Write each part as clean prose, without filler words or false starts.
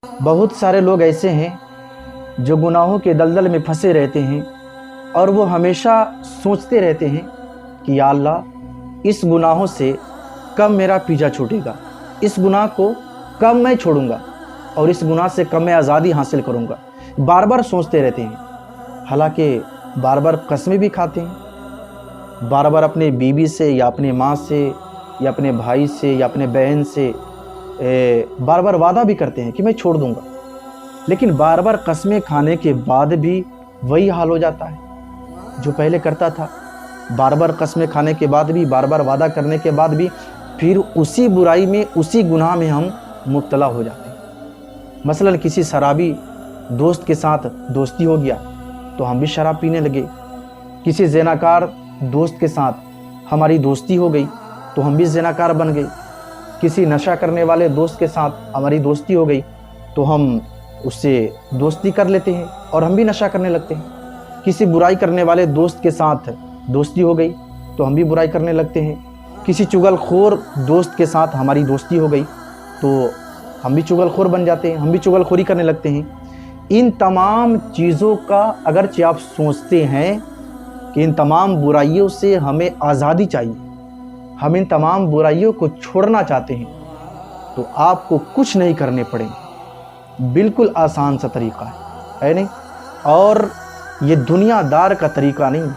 बहुत सारे लोग ऐसे हैं जो गुनाहों के दलदल में फंसे रहते हैं और वो हमेशा सोचते रहते हैं कि या अल्लाह, इस गुनाहों से कब मेरा पीछा छूटेगा, इस गुनाह को कब मैं छोड़ूंगा और इस गुनाह से कब मैं आज़ादी हासिल करूंगा। बार बार सोचते रहते हैं, हालांकि बार बार कस्में भी खाते हैं, बार बार अपने बीवी से या अपने माँ से या अपने भाई से या अपने बहन से बार बार वादा भी करते हैं कि मैं छोड़ दूंगा, लेकिन बार बार कस्में खाने के बाद भी वही हाल हो जाता है जो पहले करता था। बार बार कस्में खाने के बाद भी, बार बार वादा करने के बाद भी फिर उसी बुराई में, उसी गुनाह में हम मुब्तला हो जाते हैं। मसलन किसी शराबी दोस्त के साथ दोस्ती हो गया तो हम भी शराब पीने लगे, किसी ज़िनाकार दोस्त के साथ हमारी दोस्ती हो गई तो हम भी ज़िनाकार बन गए, किसी नशा करने वाले दोस्त के साथ हमारी दोस्ती हो गई तो हम उससे दोस्ती कर लेते हैं और हम भी नशा करने लगते हैं। किसी बुराई करने वाले दोस्त के साथ दोस्ती हो गई तो हम भी बुराई करने लगते हैं। किसी चुगलखोर दोस्त के साथ हमारी दोस्ती हो गई तो हम भी चुगलखोर बन जाते हैं, हम भी चुगलखोरी करने लगते हैं। इन तमाम चीज़ों का अगरचे आप सोचते हैं कि इन तमाम बुराइयों से हमें आज़ादी चाहिए, हम इन तमाम बुराइयों को छोड़ना चाहते हैं, तो आपको कुछ नहीं करने पड़ेंगे। बिल्कुल आसान सा तरीका है नहीं? और ये दुनियादार का तरीका नहीं है,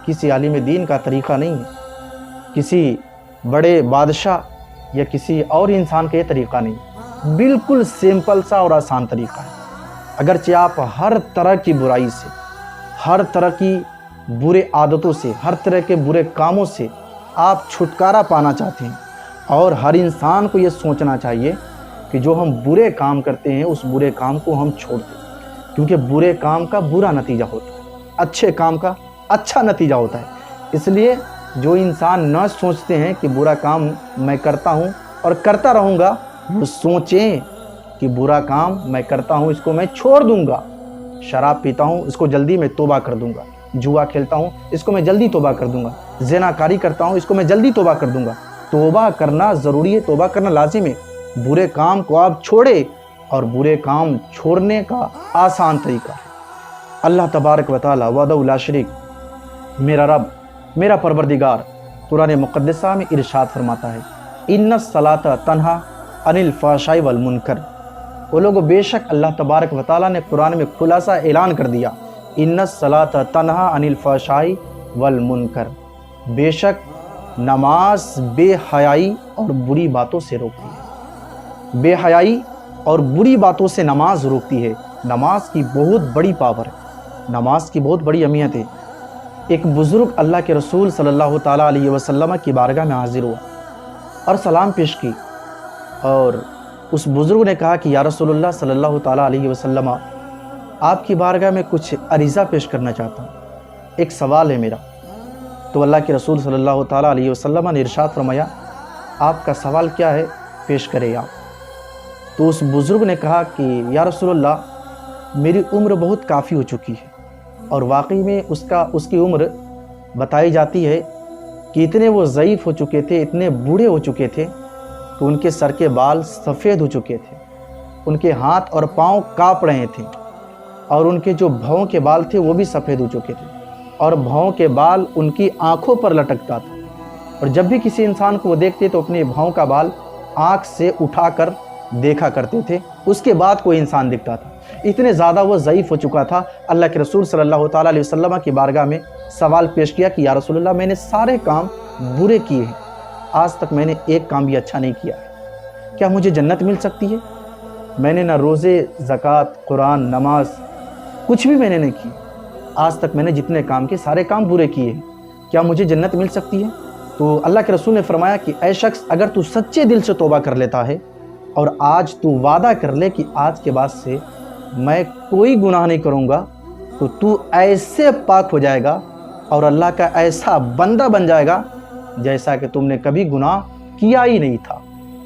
किसी आलिम दीन का तरीका नहीं है, किसी बड़े बादशाह या किसी और इंसान का ये तरीका नहीं। बिल्कुल सिंपल सा और आसान तरीका है। अगरचे आप हर तरह की बुराई से, हर तरह की बुरे आदतों से, हर तरह के बुरे कामों से आप छुटकारा पाना चाहते हैं, और हर इंसान को ये सोचना चाहिए कि जो हम बुरे काम करते हैं उस बुरे काम को हम छोड़ दें, क्योंकि बुरे काम का बुरा नतीजा होता है, अच्छे काम का अच्छा नतीजा होता है। इसलिए जो इंसान न सोचते हैं कि बुरा काम मैं करता हूँ और करता रहूँगा, वो सोचें कि बुरा काम मैं करता हूँ, इसको मैं छोड़ दूँगा। शराब पीता हूँ, इसको जल्दी मैं तौबा कर दूँगा। जुआ खेलता हूँ, इसको मैं जल्दी तौबा कर दूँगा। ज़िनाकारी करता हूँ, इसको मैं जल्दी तौबा कर दूँगा। तौबा करना ज़रूरी है, तौबा करना लाजिम है। बुरे काम को आप छोड़े, और बुरे काम छोड़ने का आसान तरीका है। अल्लाह तबारक व तआला वहदहु ला शरीक, मेरा रब, मेरा परवरदिगार कुरान मुक़द्दसा में इरशाद फरमाता है, इन्नस सलाता तन्हा अनिल फ़ाशाई वल मुनकर। वो लोग, बेशक अल्लाह तबारक व तआला ने कुरान में खुलासा ऐलान कर दिया, इन्नस सलाता तन्हा अनिल फ़ाशाई वल मुनकर, बेशक नमाज बेहयाई और बुरी बातों से रोकती है। बेहयाई और बुरी बातों से नमाज रोकती है। नमाज की बहुत बड़ी पावर है, नमाज की बहुत बड़ी अहमियत है। एक बुज़ुर्ग अल्लाह के रसूल सल्लल्लाहु ताला अलैहि वसल्लम की बारगाह में हाजिर हुआ और सलाम पेश की, और उस बुज़ुर्ग ने कहा कि या रसूलुल्लाह सल्लल्लाहु ताला अलैहि वसल्लम, आपकी बारगाह में कुछ अरीज़ा पेश करना चाहता हूँ, एक सवाल है मेरा। तो अल्लाह के रसूल सल्लल्लाहु ताला अलैहि वसल्लम ने इरशाद फरमाया, आपका सवाल क्या है, पेश करें आप। तो उस बुज़ुर्ग ने कहा कि या रसूलल्लाह, मेरी उम्र बहुत काफ़ी हो चुकी है, और वाकई में उसकी उम्र बताई जाती है कि इतने वो ज़ईफ़ हो चुके थे, इतने बूढ़े हो चुके थे कि उनके सर के बाल सफ़ेद हो चुके थे, उनके हाथ और पाँव काँप रहे थे, और उनके जो भौं के बाल थे वो भी सफ़ेद हो चुके थे, और भौं के बाल उनकी आँखों पर लटकता था, और जब भी किसी इंसान को वो देखते तो अपने भौं का बाल आँख से उठाकर देखा करते थे, उसके बाद कोई इंसान दिखता था। इतने ज़्यादा वो ज़ईफ़ हो चुका था। अल्लाह के रसूल सल्लल्लाहु ताला अलैहि वसल्लम की बारगाह में सवाल पेश किया कि या रसूलल्लाह, मैंने सारे काम बुरे किए हैं, आज तक मैंने एक काम भी अच्छा नहीं किया है, क्या मुझे जन्नत मिल सकती है? मैंने ना रोज़े, ज़कात, कुरान, नमाज कुछ भी मैंने नहीं की, आज तक मैंने जितने काम किए सारे काम बुरे किए हैं, क्या मुझे जन्नत मिल सकती है? तो अल्लाह के रसूल ने फरमाया कि ऐ शख्स, अगर तू सच्चे दिल से तौबा कर लेता है और आज तू वादा कर ले कि आज के बाद से मैं कोई गुनाह नहीं करूँगा, तो तू ऐसे पाक हो जाएगा और अल्लाह का ऐसा बंदा बन जाएगा जैसा कि तुमने कभी गुनाह किया ही नहीं था।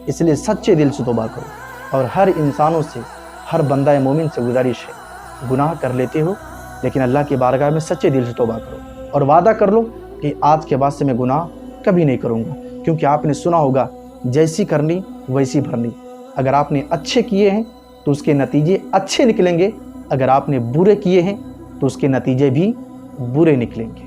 इसलिए सच्चे दिल से तौबा करो। और हर इंसानों से, हर बंदा मोमिन से गुजारिश है, गुनाह कर लेते हो लेकिन अल्लाह की बारगाह में सच्चे दिल से तौबा करो और वादा कर लो कि आज के बाद से मैं गुनाह कभी नहीं करूँगा। क्योंकि आपने सुना होगा, जैसी करनी वैसी भरनी। अगर आपने अच्छे किए हैं تو اس کے نتیجے اچھے نکلیں گے، اگر آپ نے برے کیے ہیں تو اس کے نتیجے بھی برے نکلیں گے۔